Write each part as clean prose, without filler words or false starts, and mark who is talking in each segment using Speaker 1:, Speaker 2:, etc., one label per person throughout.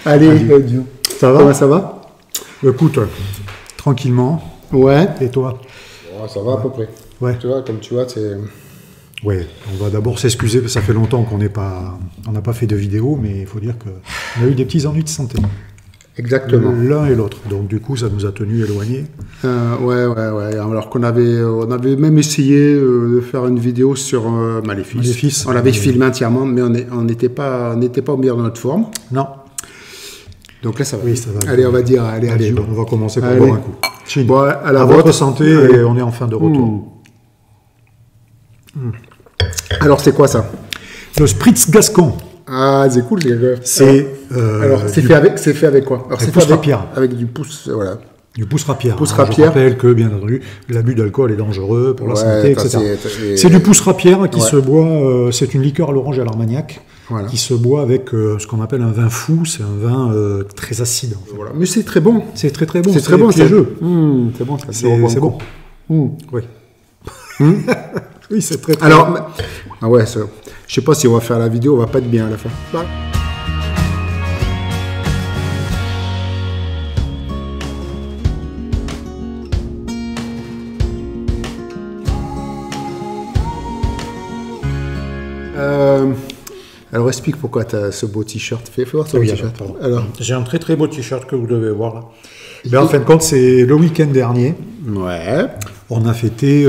Speaker 1: Allez,
Speaker 2: ça va?
Speaker 1: Comment ça va?
Speaker 2: Écoute, tranquillement.
Speaker 1: Ouais.
Speaker 2: Et toi?
Speaker 1: Oh, ça va à peu près.
Speaker 2: Ouais.
Speaker 1: Tu vois, comme tu vois, c'est...
Speaker 2: Ouais, on va d'abord s'excuser, parce que ça fait longtemps qu'on n'a pas fait de vidéo, mais il faut dire qu'on a eu des petits ennuis de santé.
Speaker 1: Exactement.
Speaker 2: L'un et l'autre. Donc du coup, ça nous a tenus éloignés.
Speaker 1: Ouais. Alors qu'on avait même essayé de faire une vidéo sur Maléfice. On l'avait filmé entièrement, mais on n'était pas au meilleur de notre forme.
Speaker 2: Non.
Speaker 1: Donc là, ça va.
Speaker 2: Oui, ça va.
Speaker 1: Allez, on va dire, allez.
Speaker 2: On va commencer par
Speaker 1: Allez.
Speaker 2: boire un coup. Chine.
Speaker 1: Bon, alors,
Speaker 2: à votre santé, et on est en fin de retour.
Speaker 1: Alors, c'est quoi ça?
Speaker 2: Le Spritz Gascon.
Speaker 1: Ah, c'est cool. Alors, c'est fait avec quoi? Alors, c'est
Speaker 2: pousse
Speaker 1: fait
Speaker 2: rapière.
Speaker 1: avec du pouce, voilà.
Speaker 2: Du pouce rapière.
Speaker 1: Pouce
Speaker 2: Je
Speaker 1: rapière.
Speaker 2: rappelle que, bien entendu, l'abus d'alcool est dangereux pour la santé, etc.
Speaker 1: C'est
Speaker 2: du pouce rapière qui se boit, c'est une liqueur à l'orange et à l'armagnac, qui se boit avec ce qu'on appelle un vin fou, c'est un vin très acide. En fait.
Speaker 1: Voilà. Mais c'est très bon.
Speaker 2: C'est très très bon.
Speaker 1: C'est très bon, c'est
Speaker 2: jeu.
Speaker 1: C'est bon, ça.
Speaker 2: C'est bon. Oui. Oui, c'est très très
Speaker 1: Alors,
Speaker 2: bon.
Speaker 1: Ah ouais, ça, je sais pas si on va faire la vidéo, on va pas être bien à la fin. Alors explique pourquoi tu as ce beau t-shirt. Fais voir ton t-shirt. Alors,
Speaker 2: j'ai un très très beau t-shirt que vous devez voir là. Ben, en fin de compte, c'est le week-end dernier.
Speaker 1: Ouais.
Speaker 2: On a fêté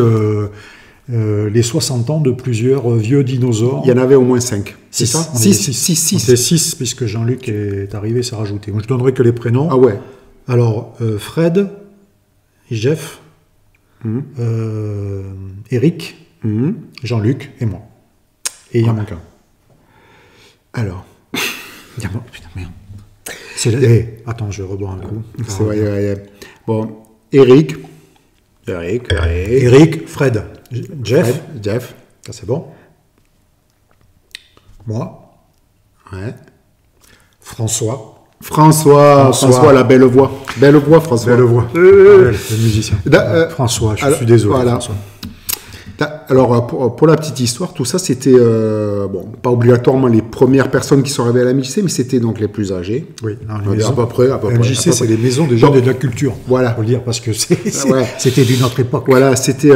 Speaker 2: les 60 ans de plusieurs vieux dinosaures.
Speaker 1: Il y en avait au moins 5. C'est ça? 6.
Speaker 2: C'est 6, puisque Jean-Luc est arrivé, s'est rajouté. Moi, je donnerai que les prénoms.
Speaker 1: Ah ouais.
Speaker 2: Alors, Fred, Jeff, Eric, Jean-Luc et moi. Et il y en manque un.
Speaker 1: Alors.
Speaker 2: Putain, merde. Attends, je rebois un coup.
Speaker 1: C'est vrai. Bon, Eric,
Speaker 2: Fred, Jeff. Ça c'est bon. Moi.
Speaker 1: Ouais.
Speaker 2: François,
Speaker 1: la belle voix. Belle voix, François.
Speaker 2: Belle voix. Le musicien. François, je suis désolé.
Speaker 1: Voilà.
Speaker 2: François.
Speaker 1: Alors, pour la petite histoire, tout ça, c'était, pas obligatoirement les premières personnes qui sont arrivées à la MJC, mais c'était donc les plus âgés.
Speaker 2: Oui,
Speaker 1: à peu près.
Speaker 2: La MJC, c'est les maisons des gens de la culture.
Speaker 1: Voilà.
Speaker 2: Faut le dire, parce que c'était d'une autre époque.
Speaker 1: Voilà, c'était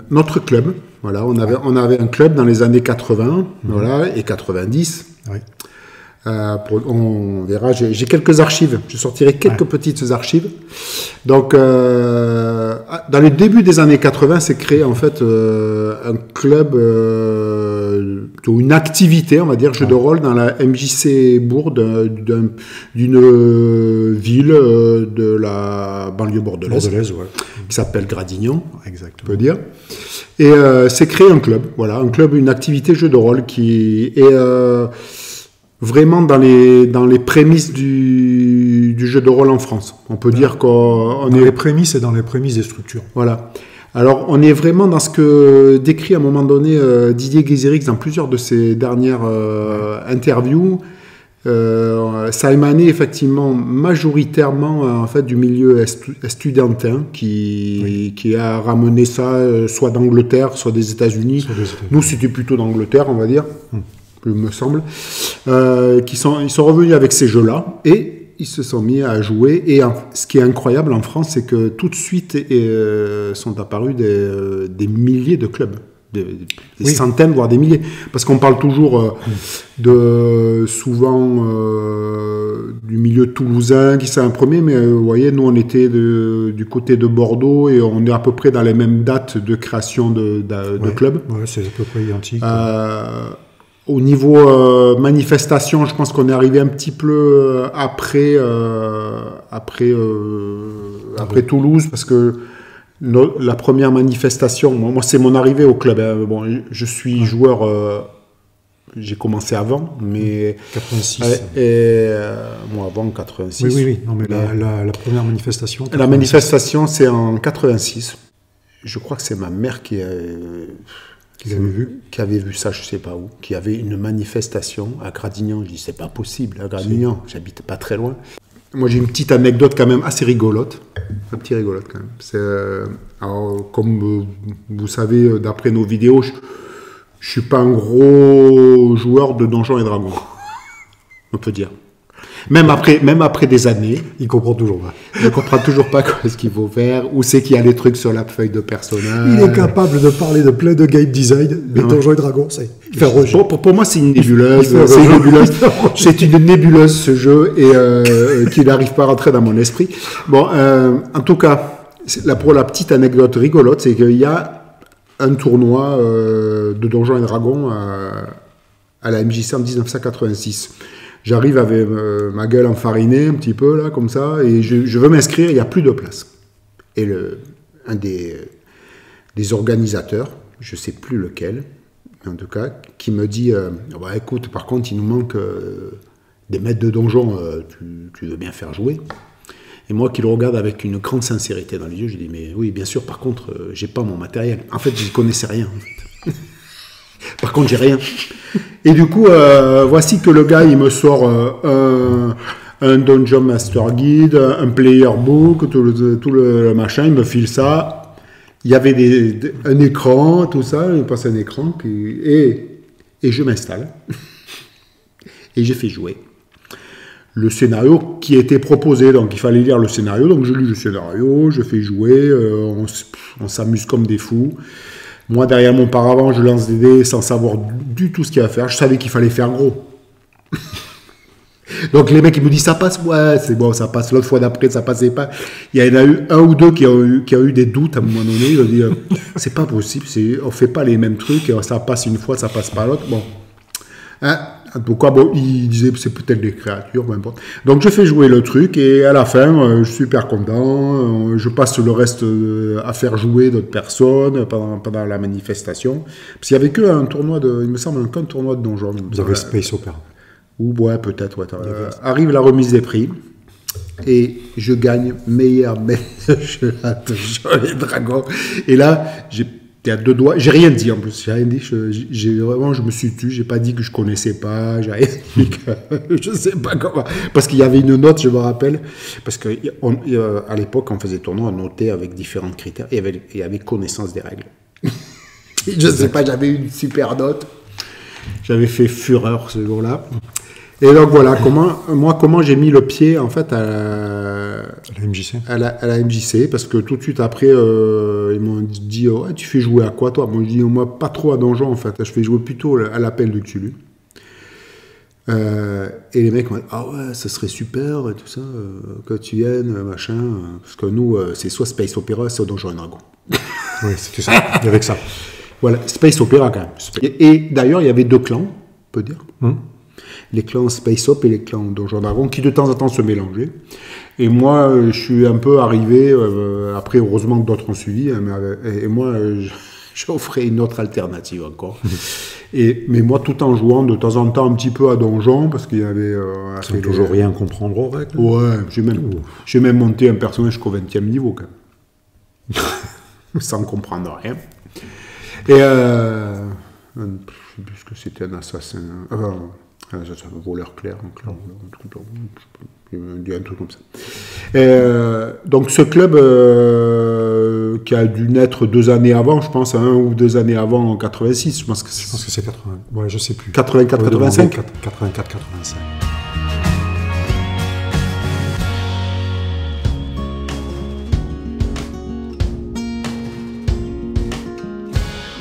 Speaker 1: notre club. Voilà, on avait un club dans les années 80, et 90.
Speaker 2: Oui.
Speaker 1: On verra, j'ai quelques archives, je sortirai quelques petites archives. Donc, dans le début des années 80, s'est créé en fait un club, une activité, on va dire, jeu de rôle dans la MJC Bourg d'une ville de la banlieue bordelaise qui s'appelle Gradignan,
Speaker 2: exactement.
Speaker 1: on peut dire. Et s'est créé un club, une activité jeu de rôle qui est vraiment dans les prémices du jeu de rôle en France. On peut dire qu'on est...
Speaker 2: les prémices et dans les prémices des structures.
Speaker 1: Voilà. Alors, on est vraiment dans ce que décrit à un moment donné Didier Guézérix dans plusieurs de ses dernières interviews. Ça émanait effectivement majoritairement en fait, du milieu estudiantin qui a ramené ça soit d'Angleterre, soit des États-Unis. Nous, c'était plutôt d'Angleterre, on va dire. Il me semble, ils sont revenus avec ces jeux-là et ils se sont mis à jouer. Et ce qui est incroyable en France, c'est que tout de suite sont apparus des milliers de clubs, des centaines, voire des milliers. Parce qu'on parle toujours souvent du milieu toulousain qui s'est un premier, mais vous voyez, nous on était du côté de Bordeaux et on est à peu près dans les mêmes dates de création de clubs.
Speaker 2: Oui, c'est à peu près identique.
Speaker 1: Au niveau manifestation, je pense qu'on est arrivé un petit peu après Toulouse, parce que la première manifestation, moi c'est mon arrivée au club. Hein. Bon, je suis joueur, j'ai commencé avant, mais
Speaker 2: 86.
Speaker 1: Moi avant 86.
Speaker 2: Oui. Non, mais la première manifestation. 86.
Speaker 1: La manifestation, c'est en 86. Je crois que c'est ma mère qui avait vu ça, je sais pas où, qui avait une manifestation à Gradignan. Je dis, c'est pas possible, à Gradignan, j'habite pas très loin. Moi, j'ai une petite anecdote quand même assez rigolote, un petit rigolote quand même. Alors, comme vous savez, d'après nos vidéos, je suis pas un gros joueur de Donjons et Dragons, on peut dire. Même après des années.
Speaker 2: Il comprend toujours pas.
Speaker 1: Il ne comprend toujours pas ce qu'il faut faire, où c'est qu'il y a les trucs sur la feuille de personnage.
Speaker 2: Il est capable de parler de plein de game design, mais Donjons et Dragons, c'est faire rejet.
Speaker 1: Pour moi, c'est une nébuleuse. C'est une nébuleuse, ce jeu, et qui n'arrive pas à rentrer dans mon esprit. Bon, en tout cas, pour la petite anecdote rigolote, c'est qu'il y a un tournoi de Donjons et Dragons à la MJC en 1986. J'arrive avec ma gueule enfarinée un petit peu, là, comme ça, et je veux m'inscrire, il n'y a plus de place. Et un des organisateurs, je ne sais plus lequel, en tout cas, qui me dit bah, écoute, par contre, il nous manque des maîtres de donjons, tu veux bien faire jouer? Et moi qui le regarde avec une grande sincérité dans les yeux, je dis mais oui, bien sûr, par contre, j'ai pas mon matériel. En fait, je ne connaissais rien. En fait. Par contre, j'ai rien. Et du coup, voici que le gars, il me sort un Dungeon Master Guide, un Player Book, tout le machin, il me file ça. Il y avait un écran, tout ça, il me passe un écran, et je m'installe. Et j'ai fait jouer le scénario qui était proposé, donc il fallait lire le scénario, donc je lis le scénario, je fais jouer, on s'amuse comme des fous. Moi, derrière mon paravent, je lance des dés sans savoir du tout ce qu'il y a à faire. Je savais qu'il fallait faire gros. Donc les mecs, ils me disent, ça passe, ouais, c'est bon, ça passe. L'autre fois d'après, ça passait pas. Il y en a eu un ou deux qui ont eu des doutes à un moment donné. Ils ont dit, c'est pas possible, on fait pas les mêmes trucs, ça passe une fois, ça passe pas l'autre. Bon. Hein? Pourquoi bon, il disait c'est peut-être des créatures, peu importe. Donc je fais jouer le truc et à la fin, je suis super content. Je passe le reste à faire jouer d'autres personnes pendant la manifestation. Parce qu'il n'y avait qu'un tournoi il me semble qu'un tournoi de donjons.
Speaker 2: Vous avez Space Opera.
Speaker 1: Ou ouais, peut-être. Ouais, arrive la remise des prix et je gagne meilleur maître de jeu à Donjons et Dragons. Et là, j'étais à 2 doigts. J'ai rien dit en plus. J'ai rien dit. Je me suis tu. J'ai pas dit que je connaissais pas. J'ai rien dit que je sais pas comment. Parce qu'il y avait une note, je me rappelle. Parce que à l'époque, on faisait tournoi, on notait avec différents critères. Et il y avait connaissance des règles. Je sais pas. J'avais une super note. J'avais fait fureur ce jour-là. Et donc voilà, comment j'ai mis le pied en fait à
Speaker 2: la MJC.
Speaker 1: À la MJC, parce que tout de suite après, ils m'ont dit ouais, tu fais jouer à quoi toi? Moi je dis moi pas trop à donjon en fait, je fais jouer plutôt à l'appel de Cthulhu. Et les mecs m'ont dit ah ouais, ça serait super et tout ça, que tu viennes, machin, parce que nous c'est soit Space Opera, soit Donjons et Dragons.
Speaker 2: Oui, c'était ça, il y avait que ça.
Speaker 1: Voilà, Space Opera quand même. Et d'ailleurs, il y avait 2 clans, on peut dire. Les clans Space Op et les clans Donjons et Dragons qui de temps en temps se mélangeaient. Et moi, je suis un peu arrivé, après heureusement que d'autres ont suivi, et moi, j'offrais une autre alternative encore. Mais moi, tout en jouant de temps en temps un petit peu à Donjon, parce qu'il y avait...
Speaker 2: sans toujours rien comprendre aux règles.
Speaker 1: Ouais, j'ai même monté un personnage jusqu'au 20e niveau, quand même. Sans comprendre rien. Et je ne sais plus ce que c'était, un assassin... un voleur clair, un truc comme ça. Donc ce club qui a dû naître 2 années avant, je pense, 1 ou 2 années avant, en 86, je pense que
Speaker 2: c'est 80, ouais, je sais plus.
Speaker 1: 84, 85
Speaker 2: 84, 85.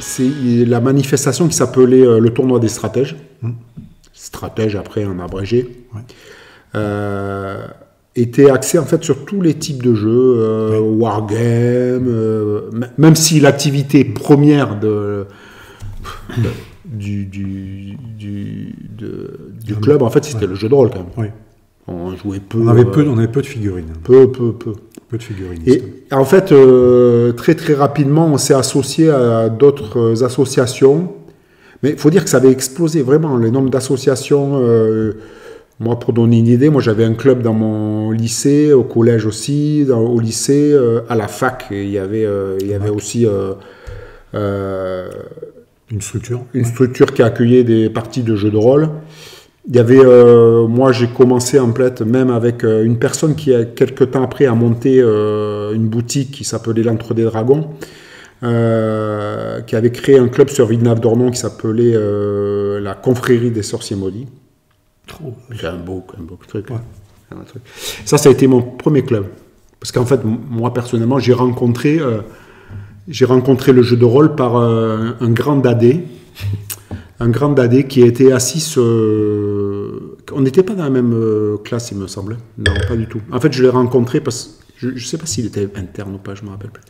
Speaker 1: C'est la manifestation qui s'appelait le tournoi des stratèges. Stratège après en abrégé, était axé en fait sur tous les types de jeux, wargame, même si l'activité première du club en fait c'était le jeu de rôle quand même.
Speaker 2: Oui.
Speaker 1: On jouait peu.
Speaker 2: On avait peu de figurines.
Speaker 1: Peu
Speaker 2: de figurines.
Speaker 1: Et en fait, très très rapidement, on s'est associé à d'autres associations. Mais il faut dire que ça avait explosé vraiment, le nombre d'associations. Moi, pour donner une idée, moi j'avais un club dans mon lycée, au collège aussi, au lycée, à la fac. Et il y avait aussi
Speaker 2: une
Speaker 1: structure qui accueillait des parties de jeux de rôle. Il y avait, moi j'ai commencé en fait même avec une personne qui, quelques temps après, a monté une boutique qui s'appelait l'Entre des Dragons. Qui avait créé un club sur Villeneuve-d'Ornon qui s'appelait la Confrérie des Sorciers Maudits. C'est un beau truc. Ouais. Ça a été mon premier club. Parce qu'en fait, moi, personnellement, j'ai rencontré le jeu de rôle par un grand dadé. Un grand dadé qui était assis... On n'était pas dans la même classe, il me semble. Non, pas du tout. En fait, je l'ai rencontré parce que... Je ne sais pas s'il était interne ou pas, je ne me rappelle plus.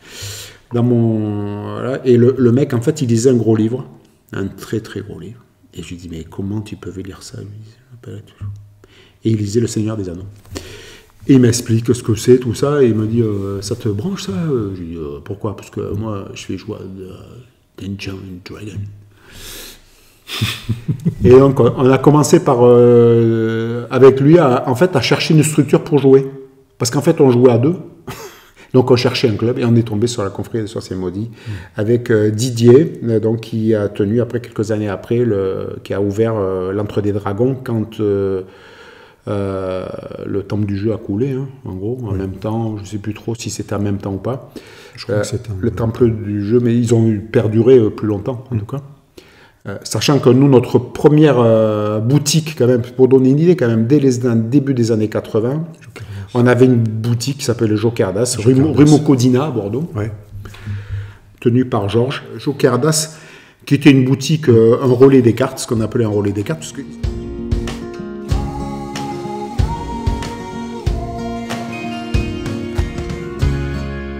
Speaker 1: Voilà, et le mec, en fait, il lisait un gros livre. Un très, très gros livre. Et je lui dis, mais comment tu peux lire ça? Et il lisait Le Seigneur des Anneaux. Et il m'explique ce que c'est, tout ça, et il me dit, ça te branche ça? Je lui dis, pourquoi? Parce que moi, je fais jouer à Dungeons & Dragons. Et donc, on a commencé par, avec lui, à chercher une structure pour jouer. Parce qu'en fait, on jouait à deux. Donc, on cherchait un club, et on est tombé sur la confrérie des Sorciers Maudits, avec Didier, donc, qui a tenu, après quelques années après, qui a ouvert l'Antre des Dragons, quand... le temple du jeu a coulé, hein, en gros, en même temps, je ne sais plus trop si c'était en même temps ou pas. Je crois que c'était le temple du jeu, mais ils ont perduré plus longtemps, en tout cas. Sachant que nous, notre première boutique, quand même, pour donner une idée, quand même, dès le début des années 80, on avait une boutique qui s'appelait le Jokerdas, rue Mocodina à Bordeaux, tenue par Georges. Jokerdas, qui était une boutique, un relais des cartes, ce qu'on appelait un relais des cartes, parce que...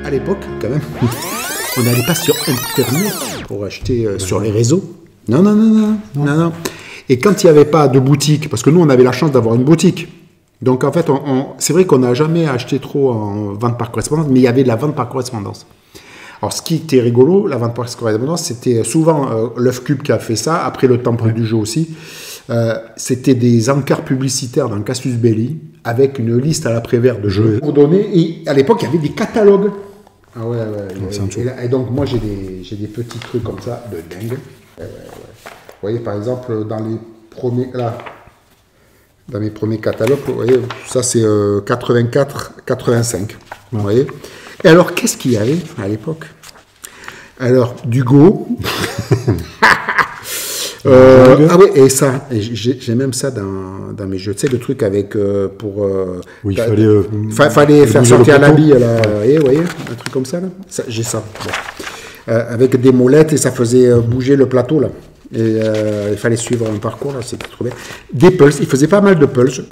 Speaker 1: À l'époque, quand même, on n'allait pas sur Internet pour acheter sur les réseaux. Non. Et quand il n'y avait pas de boutique, parce que nous, on avait la chance d'avoir une boutique. Donc, en fait, c'est vrai qu'on n'a jamais acheté trop en vente par correspondance, mais il y avait de la vente par correspondance. Alors, ce qui était rigolo, la vente par correspondance, c'était souvent l'œuf cube qui a fait ça, après le temple du jeu aussi. C'était des encarts publicitaires dans Cassius Belli, avec une liste à l'après-vert de jeux ordonnés. Et à l'époque, il y avait des catalogues. Ah ouais. Et donc, moi, j'ai des petits trucs comme ça, de dingue. Vous voyez, par exemple, dans mes premiers catalogues, vous voyez, ça, c'est 84-85. Vous voyez. Et alors, qu'est-ce qu'il y avait à l'époque? Alors, du Go. Ah oui, et ça, j'ai même ça dans mes jeux. Tu sais, le truc avec
Speaker 2: il
Speaker 1: fallait faire sortir l'habit, vous voyez, un truc comme ça, là. J'ai ça. Bon. Avec des molettes, et ça faisait bouger le plateau, là. Et il fallait suivre un parcours, là, c'était trop bien. Des pulses, il faisait pas mal de pulses.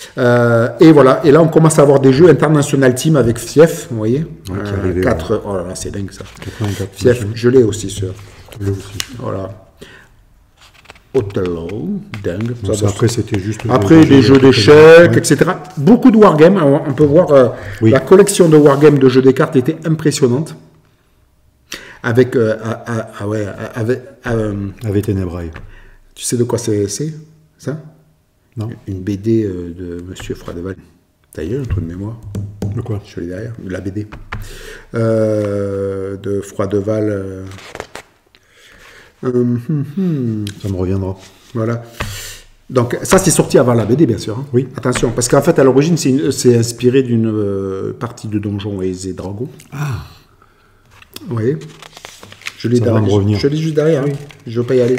Speaker 1: Et voilà, et là, on commence à avoir des jeux International Team avec Fief, vous voyez. 4, oh là là, c'est dingue ça. 84, Fief, je l'ai aussi, sûr. Voilà. Othello, dingue.
Speaker 2: Ça, après, c'était juste...
Speaker 1: Après, des jeux d'échecs, etc. Beaucoup de wargames. On peut voir la collection de wargames de jeux des cartes était impressionnante. Avec
Speaker 2: Ténébrailles.
Speaker 1: Tu sais de quoi c'est ça?
Speaker 2: Non.
Speaker 1: Une BD de Monsieur Froideval. D'ailleurs, un trou de mémoire.
Speaker 2: De quoi?
Speaker 1: Je l'ai derrière. La BD. De Froideval...
Speaker 2: Ça me reviendra.
Speaker 1: Voilà. Donc, ça, c'est sorti avant la BD, bien sûr. Hein.
Speaker 2: Oui.
Speaker 1: Attention, parce qu'en fait, à l'origine, c'est inspiré d'une partie de Donjons et Dragons.
Speaker 2: Ah.
Speaker 1: Vous voyez? Je l'ai juste derrière. Oui. Je ne veux pas y aller.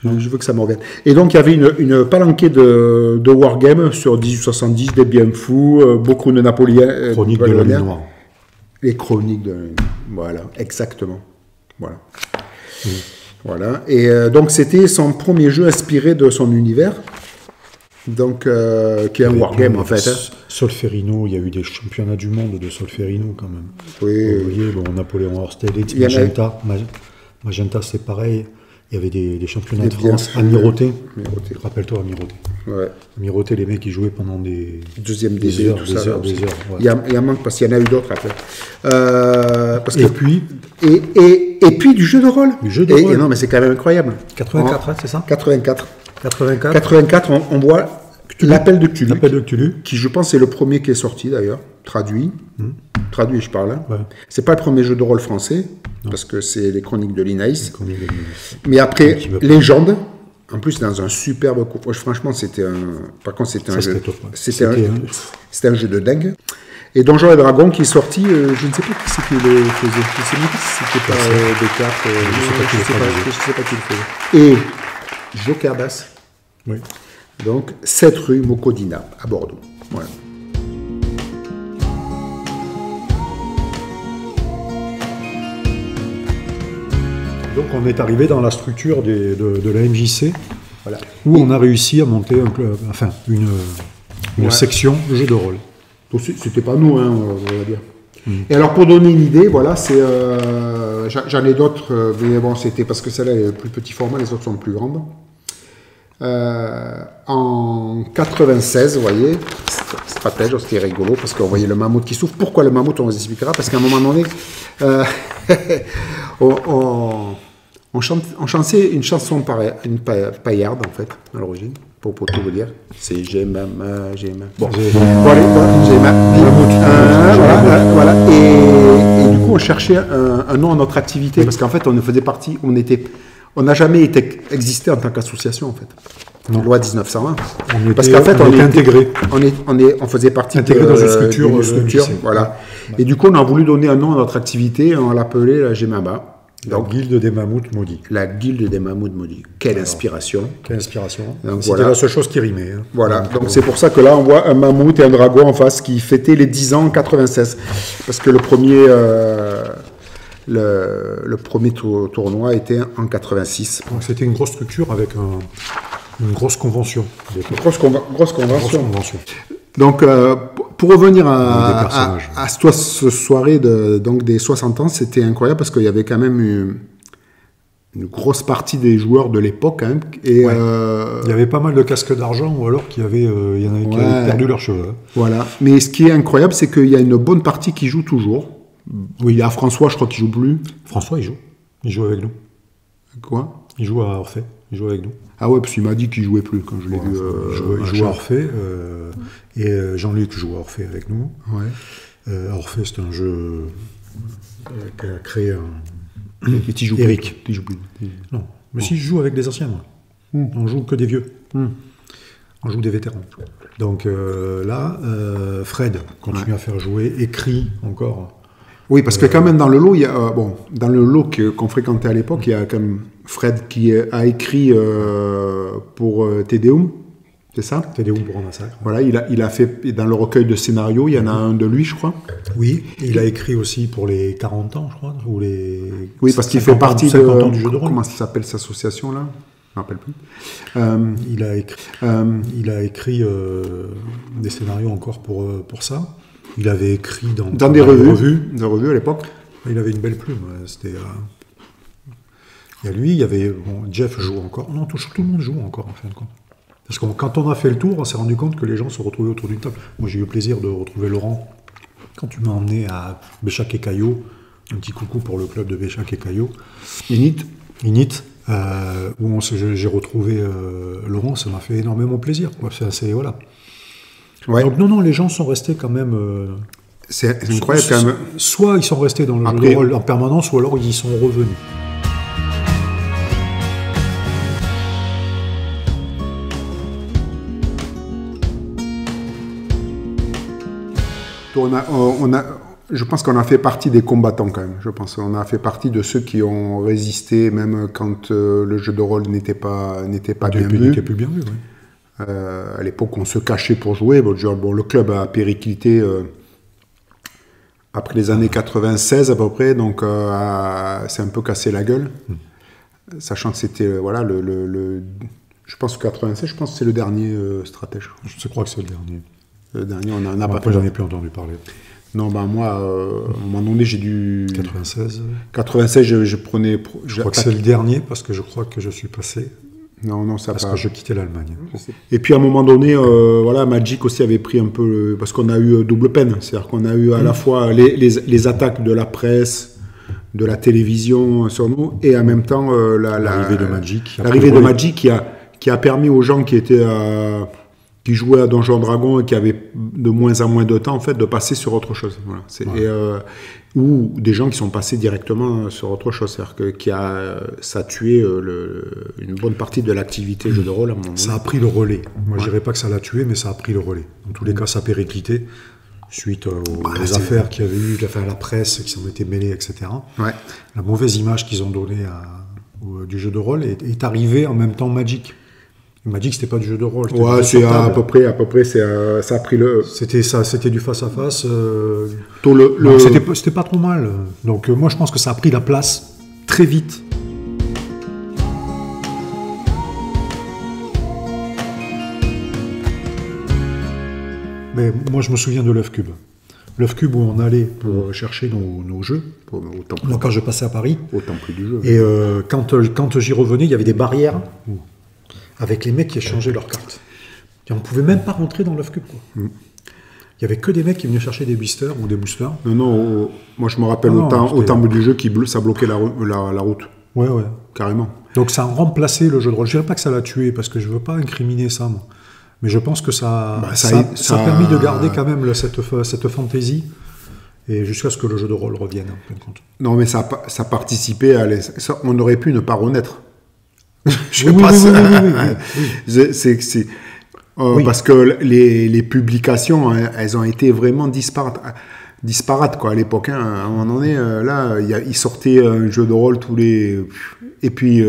Speaker 1: Je veux que ça me revienne. Et donc, il y avait une palanquée de wargames sur 1870, des bien fous, beaucoup de Napoléon.
Speaker 2: Chroniques de la Nuit Noire.
Speaker 1: Les chroniques de la Nuit Noire. Voilà, exactement. Voilà. Oui. Voilà, et donc c'était son premier jeu inspiré de son univers, donc qui est un wargame en fait.
Speaker 2: Solferino, il y a eu des championnats du monde de Solferino quand même.
Speaker 1: Oui.
Speaker 2: Vous voyez, Napoléon Austerlitz, Magenta c'est pareil, il y avait des championnats de France, Amirauté. Rappelle-toi Amirauté. Ouais. Amirauté, les mecs qui jouaient pendant des
Speaker 1: heures, tout ça. Ouais. Il y a manque parce qu'il y en a eu d'autres après. Et puis du jeu de rôle. Et non, mais c'est quand même incroyable.
Speaker 2: 84, c'est ça?
Speaker 1: 84, on voit l'appel de Cthulhu. Qui, je pense, est le premier qui est sorti d'ailleurs, traduit. Traduit, je parle. Hein. Ouais. C'est pas le premier jeu de rôle français, parce que c'est les Chroniques de l'Inaïs. Mais après, Légende. En plus, dans un superbe coup. Franchement, c'était un. Par contre, c'était un jeu. C'était un jeu de dingue. Et Donjons et Dragons qui est sorti, je ne sais pas qui c'est qui le faisait. Je ne sais même pas si c'était pas Descartes. Je ne sais pas qui le faisait. Et Jokerdas.
Speaker 2: Oui.
Speaker 1: Donc 7 rue Mocodina à Bordeaux. Voilà.
Speaker 2: Donc on est arrivé dans la structure de la MJC, voilà, où on a réussi à monter un club, enfin une section jeu de rôle.
Speaker 1: Donc c'était pas nous, hein, on va dire. Et alors pour donner une idée, voilà, c'est j'en ai d'autres, mais bon, c'était parce que celle-là est le plus petit format, les autres sont plus grandes. En 96, vous voyez, stratège, c'était rigolo parce qu'on voyait le mammouth qui souffle. Pourquoi le mammouth, on vous expliquera, parce qu'à un moment donné, on chantait une chanson une paillarde en fait, à l'origine, pour tout vous dire. C'est j'ai ma. Bon, j'ai ma. Voilà. Et du coup, on cherchait un nom à notre activité, parce qu'en fait, on faisait partie, on n'a jamais existé en tant qu'association en fait. Non. Loi 1920. Parce qu'en fait, on est intégré. On faisait partie
Speaker 2: intégré dans une structure.
Speaker 1: Voilà. Et du coup, on a voulu donner un nom à notre activité. On l'appelait la Gemaba.
Speaker 2: La guilde des mammouths maudits.
Speaker 1: La guilde des mammouths maudits. Quelle inspiration.
Speaker 2: Quelle inspiration.
Speaker 1: C'était
Speaker 2: voilà. La seule chose qui rimait. Hein.
Speaker 1: Voilà. Donc c'est pour ça que là, on voit un mammouth et un dragon en face qui fêtaient les 10 ans en 96. Parce que le premier. Le premier tournoi était en 86.
Speaker 2: Donc c'était une grosse structure avec une grosse convention.
Speaker 1: Grosse convention. Donc pour revenir à cette soirée donc des 60 ans, c'était incroyable parce qu'il y avait quand même une grosse partie des joueurs de l'époque. Hein, et
Speaker 2: il y avait pas mal de casques d'argent ou alors il y en avait qui avaient perdu leurs cheveux.
Speaker 1: Voilà. Mais ce qui est incroyable, c'est qu'il y a une bonne partie qui joue toujours. Oui, il y a François, je crois qu'il joue plus.
Speaker 2: François, il joue. Il joue avec nous.
Speaker 1: Quoi?
Speaker 2: Il joue à Orphée. Il joue avec nous.
Speaker 1: Ah ouais, parce qu'il m'a dit qu'il jouait plus quand je l'ai vu.
Speaker 2: Il joue à Orphée. Et Jean-Luc joue à Orphée avec nous.
Speaker 1: Ouais.
Speaker 2: Orphée, c'est un jeu qu'a créé
Speaker 1: Et tu joues
Speaker 2: Eric.
Speaker 1: Tu joues plus.
Speaker 2: Non, mais si je joue avec des anciens, moi. On joue que des vieux. On joue des vétérans. Donc là, Fred continue à faire jouer, écrit encore.
Speaker 1: Oui, parce que quand même dans le lot, il y a, dans le lot qu'on fréquentait à l'époque, il y a quand même Fred qui a écrit pour Tédéum, c'est ça?
Speaker 2: Tédéum pour un massacre.
Speaker 1: Voilà, il a fait dans le recueil de scénarios, il y en a un de lui, je crois.
Speaker 2: Oui, il a écrit aussi pour les 40 ans, je crois, ou les.
Speaker 1: Oui, parce qu'il fait partie de
Speaker 2: 50 ans du jeu de rôle.
Speaker 1: Comment ça s'appelle cette association là? Je ne me rappelle plus.
Speaker 2: Il a écrit des scénarios encore pour ça. Il avait écrit dans
Speaker 1: des revues. Des revues à l'époque.
Speaker 2: Il avait une belle plume. C'était. Il y a lui, il y avait. Jeff joue encore. Non, tout le monde joue encore en fin de compte. Parce que quand on a fait le tour, on s'est rendu compte que les gens se retrouvaient autour d'une table. Moi, j'ai eu le plaisir de retrouver Laurent quand tu m'as emmené à Béchac et Caillot. Un petit coucou pour le club de Béchac et Caillot. Init. Où j'ai retrouvé Laurent, ça m'a fait énormément plaisir. Voilà.
Speaker 1: Ouais.
Speaker 2: Donc non, les gens sont restés quand même...
Speaker 1: c'est incroyable quand même.
Speaker 2: Soit ils sont restés dans le jeu de rôle en permanence, ou alors ils y sont revenus.
Speaker 1: Je pense qu'on a fait partie des combattants quand même. Je pense qu'on a fait partie de ceux qui ont résisté, même quand le jeu de rôle n'était pas bien vu.
Speaker 2: N'était plus bien vu, oui.
Speaker 1: À l'époque, on se cachait pour jouer. Le club a périclité après les années 96 à peu près, donc c'est un peu cassé la gueule. Sachant que c'était je pense que 96, je pense que c'est le dernier stratège.
Speaker 2: Je crois que c'est le dernier.
Speaker 1: Le dernier, on en a pas.
Speaker 2: Après, j'en ai plus entendu parler.
Speaker 1: Non, moi, à un moment donné, j'ai dû...
Speaker 2: 96.
Speaker 1: 96, je prenais...
Speaker 2: Je crois que c'est le dernier, parce que je crois que je suis passé...
Speaker 1: Non, ça
Speaker 2: parce que je quittais l'Allemagne.
Speaker 1: Et puis, à un moment donné, Magic aussi avait pris un peu... Parce qu'on a eu double peine. C'est-à-dire qu'on a eu à la fois les attaques de la presse, de la télévision sur nous, et en même temps,
Speaker 2: l'arrivée de Magic.
Speaker 1: L'arrivée de Magic qui a permis aux gens qui étaient... qui jouaient à Donjons et Dragons et qui avaient de moins en moins de temps, en fait, de passer sur autre chose. Voilà. Ou des gens qui sont passés directement sur autre chose. C'est-à-dire que ça a tué une bonne partie de l'activité jeu de rôle à un moment donné.
Speaker 2: Ça a pris le relais. Moi, je dirais pas que ça l'a tué, mais ça a pris le relais. Dans tous les cas, ça a périclité suite aux affaires qu'il y avait eu, la presse qui s'en était mêlée, etc.
Speaker 1: Ouais.
Speaker 2: La mauvaise image qu'ils ont donnée du jeu de rôle est arrivée en même temps Magic. Il m'a dit que c'était pas du jeu de rôle.
Speaker 1: Ouais, c'est à peu près, ça a pris le.
Speaker 2: C'était du face à face.
Speaker 1: Non,
Speaker 2: c'était pas trop mal. Donc moi, je pense que ça a pris la place très vite. Mais moi, je me souviens de l'œuf cube. L'œuf cube où on allait pour chercher nos jeux. Moi, quand je passais à Paris.
Speaker 1: Au temple du jeu.
Speaker 2: Et quand j'y revenais, il y avait des barrières avec les mecs qui échangeaient leurs cartes. Et on ne pouvait même pas rentrer dans l'œuf cube. Il n'y avait que des mecs qui venaient chercher des blisters ou des boosters.
Speaker 1: Non, moi je me rappelle au temple du jeu ça bloquait la route.
Speaker 2: Ouais.
Speaker 1: Carrément.
Speaker 2: Donc ça a remplacé le jeu de rôle. Je ne dirais pas que ça l'a tué, parce que je ne veux pas incriminer ça, moi. Mais je pense que ça a permis de garder quand même cette fantaisie, et jusqu'à ce que le jeu de rôle revienne, en fin de compte.
Speaker 1: Non, mais ça participait à... on aurait pu ne pas renaître.
Speaker 2: Oui.
Speaker 1: Parce que les publications, elles ont été vraiment disparates quoi, à l'époque. À un moment donné, là, ils sortaient un jeu de rôle tous les... Et puis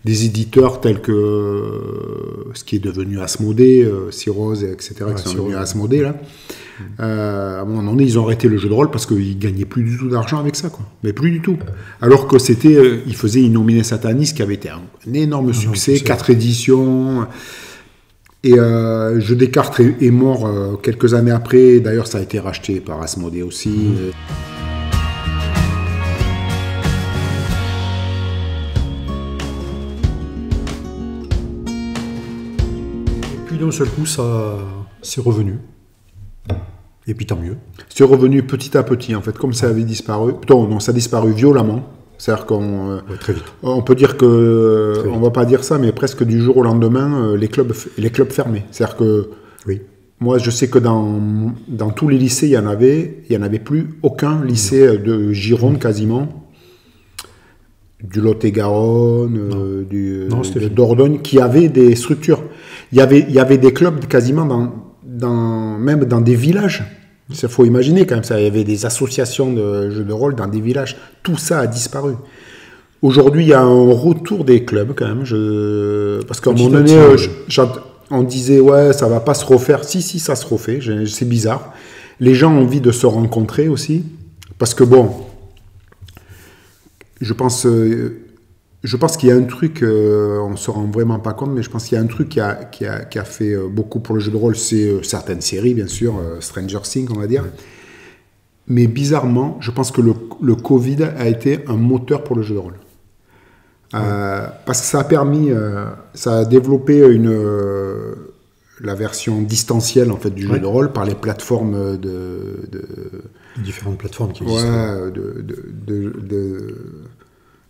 Speaker 1: des éditeurs tels que ce qui est devenu Asmodée, Cyrose, etc., qui sont devenus Asmodée, là. À un moment donné, ils ont arrêté le jeu de rôle parce qu'ils ne gagnaient plus du tout d'argent avec ça, quoi. Mais plus du tout. Alors que ils faisaient Innominé Satanis, qui avait été un énorme succès, 4 éditions. Et Jeu des cartes est mort quelques années après. D'ailleurs, ça a été racheté par Asmodée aussi.
Speaker 2: D'un seul coup, ça c'est revenu. Et puis tant mieux.
Speaker 1: C'est revenu petit à petit, en fait, comme ça avait disparu. Non, ça a disparu violemment. C'est-à-dire qu'on
Speaker 2: très vite.
Speaker 1: On peut dire que, on va pas dire ça, mais presque du jour au lendemain, les clubs fermaient. C'est-à-dire que moi, je sais que dans tous les lycées, il y en avait plus aucun lycée de Gironde quasiment. Du Lot-et-Garonne, de Dordogne, qui avait des structures. Il y avait des clubs quasiment même dans des villages. Il faut imaginer quand même ça. Il y avait des associations de jeux de rôle dans des villages. Tout ça a disparu. Aujourd'hui, il y a un retour des clubs quand même. Parce qu'à un moment donné, on disait ouais, ça va pas se refaire. Si, ça se refait. C'est bizarre. Les gens ont envie de se rencontrer aussi. Parce que bon... Je pense qu'il y a un truc, on ne se rend vraiment pas compte, mais je pense qu'il y a un truc qui a fait beaucoup pour le jeu de rôle, c'est certaines séries, bien sûr, Stranger Things, on va dire. Mais bizarrement, je pense que le Covid a été un moteur pour le jeu de rôle. Parce que ça a permis, ça a développé la version distancielle en fait, du jeu de rôle par les plateformes
Speaker 2: différentes plateformes qui existent.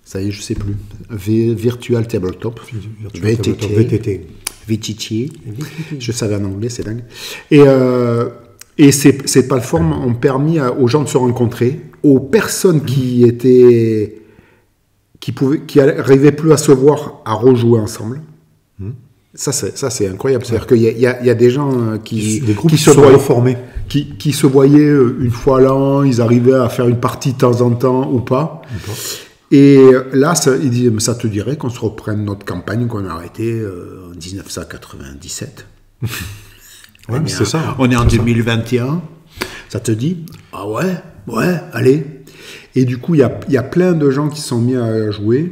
Speaker 1: Ça y est, je sais plus. Virtual Tabletop.
Speaker 2: VTT.
Speaker 1: VTT. Je savais en anglais, c'est dingue. Et ces plateformes ont permis aux gens de se rencontrer, aux personnes qui n'arrivaient plus à se voir, à rejouer ensemble. Ça, c'est incroyable. C'est-à-dire qu'il y a des gens qui se voyaient formés. Qui se voyaient une fois l'an, ils arrivaient à faire une partie de temps en temps ou pas. Et là, ils disent, ça te dirait qu'on se reprenne notre campagne qu'on a arrêtée en 1997.
Speaker 2: C'est ça.
Speaker 1: On est en 2021. Ça te dit? Ah ouais, allez. Et du coup, il y a plein de gens qui se sont mis à jouer.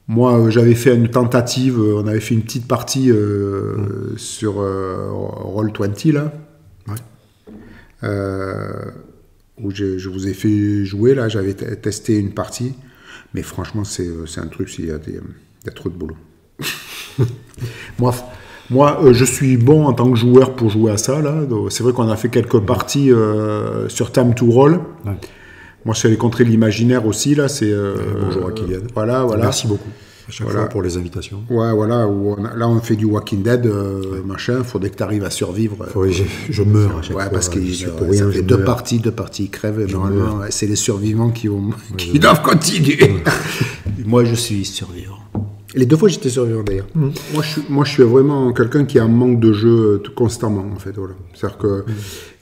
Speaker 1: Moi, j'avais fait une tentative, on avait fait une petite partie sur Roll20, là. Où je vous ai fait jouer, là, j'avais testé une partie. Mais franchement, c'est un truc, il y a trop de boulot. Moi, je suis bon en tant que joueur pour jouer à ça, là. C'est vrai qu'on a fait quelques parties sur Time to Roll. Moi, je suis allé contrer l'imaginaire aussi, là.
Speaker 2: Bonjour à Kylian.
Speaker 1: Voilà.
Speaker 2: Merci beaucoup à chaque fois pour les invitations.
Speaker 1: Ouais, voilà. Là, on fait du Walking Dead, machin. Il faudrait que tu arrives à survivre.
Speaker 2: Je meurs à chaque fois.
Speaker 1: Parce que ça fait deux parties, ils crèvent. Et normalement, c'est les survivants qui doivent continuer. Moi, je suis survivant. Les deux fois, j'étais survivant, d'ailleurs. Moi, je suis vraiment quelqu'un qui a un manque de jeu constamment, en fait. Voilà. C'est-à-dire que...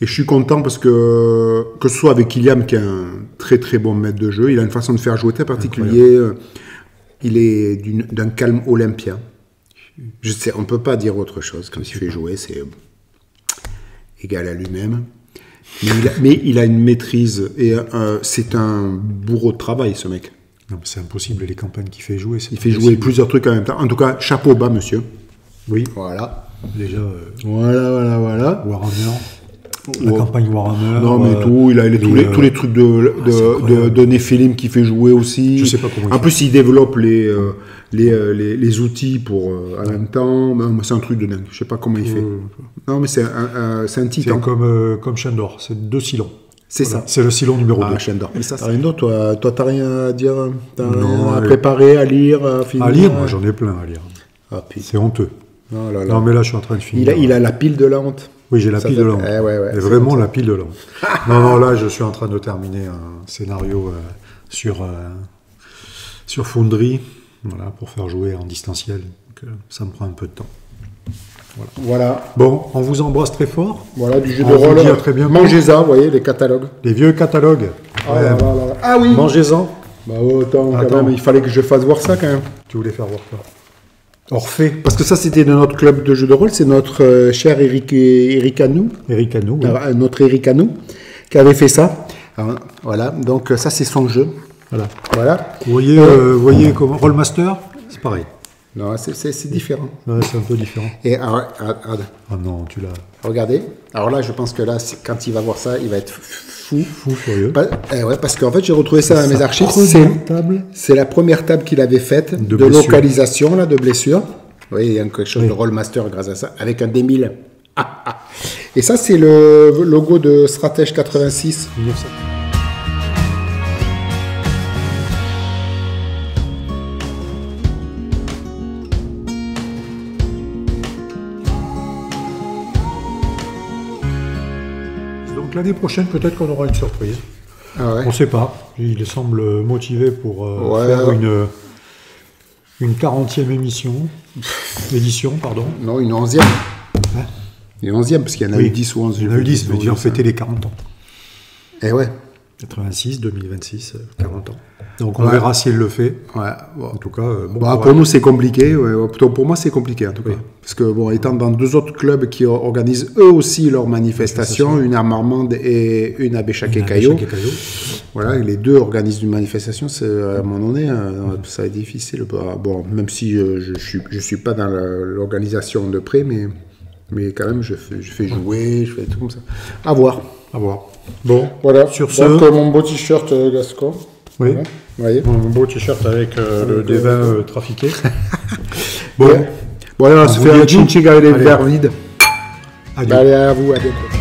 Speaker 1: Et je suis content parce que ce soit avec Kylian, qui est un très, très bon maître de jeu, il a une façon de faire jouer très particulière. Il est d'un calme olympien. Je sais, on ne peut pas dire autre chose. Quand il fait jouer, c'est égal à lui-même. Mais il a une maîtrise et c'est un bourreau de travail, ce mec.
Speaker 2: Non, mais c'est impossible, les campagnes qu'il fait jouer.
Speaker 1: Il fait jouer plusieurs trucs en même temps. En tout cas, chapeau bas, monsieur.
Speaker 2: Oui.
Speaker 1: Voilà.
Speaker 2: Déjà,
Speaker 1: Voilà.
Speaker 2: Warhammer. La campagne Warhammer.
Speaker 1: Non, mais tout. Il a tous les trucs de Nephilim qu'il fait jouer aussi.
Speaker 2: Je sais pas comment il
Speaker 1: En plus, il développe les outils pour en même temps. C'est un truc de dingue. Je sais pas comment il fait. Non, mais c'est un titan.
Speaker 2: C'est comme Shandor, c'est 2 Cylons.
Speaker 1: C'est
Speaker 2: voilà.
Speaker 1: ça.
Speaker 2: C'est le Cylon numéro 2.
Speaker 1: Shandor. Mais ça, t'as rien d'autre, toi, t'as rien à dire,
Speaker 2: Non,
Speaker 1: à préparer, à lire, à finir.
Speaker 2: À lire, moi j'en ai plein à lire.
Speaker 1: Ah, putain.
Speaker 2: C'est honteux.
Speaker 1: Oh là là.
Speaker 2: Non, mais là je suis en train de finir.
Speaker 1: Il a la pile de la honte.
Speaker 2: Oui, j'ai la pile de la honte.
Speaker 1: Ouais,
Speaker 2: et vraiment la pile de la honte. Non, là je suis en train de terminer un scénario sur Foundry, voilà, pour faire jouer en distanciel. Donc, ça me prend un peu de temps.
Speaker 1: Voilà.
Speaker 2: Bon, on vous embrasse très fort.
Speaker 1: Voilà, du jeu
Speaker 2: On
Speaker 1: de
Speaker 2: vous
Speaker 1: rôle.
Speaker 2: dit à très bientôt.
Speaker 1: Mangez-en, vous voyez, les catalogues.
Speaker 2: Les vieux catalogues.
Speaker 1: Ah oui.
Speaker 2: Mangez-en.
Speaker 1: Bah attends, quand même, il fallait que je fasse voir ça quand même.
Speaker 2: Tu voulais faire voir quoi? Orphée.
Speaker 1: Parce que ça, c'était de notre club de jeux de rôle. C'est notre cher Eric Anou.
Speaker 2: Eric Anou, oui.
Speaker 1: Notre Eric Anou, qui avait fait ça. Alors, voilà, donc ça, c'est son jeu. Voilà.
Speaker 2: Vous voyez comment Rollmaster, c'est pareil.
Speaker 1: Non, c'est différent.
Speaker 2: Ouais, c'est un peu différent.
Speaker 1: Et
Speaker 2: Ah non, tu l'as.
Speaker 1: regardez. Alors là, je pense que là, quand il va voir ça, il va être fou.
Speaker 2: Fou furieux.
Speaker 1: Parce qu'en fait, j'ai retrouvé ça dans mes archives.
Speaker 2: Table.
Speaker 1: C'est la première table qu'il avait faite de localisation, là, de blessure. Vous voyez, il y a quelque chose de Rollmaster grâce à ça, avec un D1000. Et ça, c'est le logo de Stratège 86.
Speaker 2: 1900. Donc l'année prochaine, peut-être qu'on aura une surprise.
Speaker 1: Ah ouais.
Speaker 2: On ne sait pas. Il semble motivé pour faire une 40e édition, pardon.
Speaker 1: Non, une 11e.
Speaker 2: Hein,
Speaker 1: une 11e, parce qu'il y en a eu 10 ou 11.
Speaker 2: Il y en a eu 10, mais ils ont fêté les 40 ans.
Speaker 1: Eh ouais.
Speaker 2: 86, 2026, 40 ans. Donc on verra s'il le fait.
Speaker 1: Ouais.
Speaker 2: En tout cas,
Speaker 1: pour nous, c'est compliqué. Ouais. Pour moi, c'est compliqué, en tout cas. Parce que, étant dans 2 autres clubs qui organisent eux aussi leurs manifestations, une à Marmande et une à Béchac-et-Caillaux. Voilà, et les 2 organisent une manifestation. À un moment donné, ça va être difficile. Bon, même si je suis pas dans l'organisation de près, mais quand même, je fais jouer, je fais tout comme ça. À voir.
Speaker 2: Bon,
Speaker 1: Voilà.
Speaker 2: Sur ce,
Speaker 1: Donc, mon beau t-shirt Gascon.
Speaker 2: oui,
Speaker 1: Voilà. Vous voyez.
Speaker 2: mon beau t-shirt avec des vins trafiqués.
Speaker 1: Bon, allez, on se fait un
Speaker 2: dit à
Speaker 1: chin-ching avec les
Speaker 2: Allez.
Speaker 1: verres vides.
Speaker 2: Adieu.
Speaker 1: Allez, à vous, à bientôt.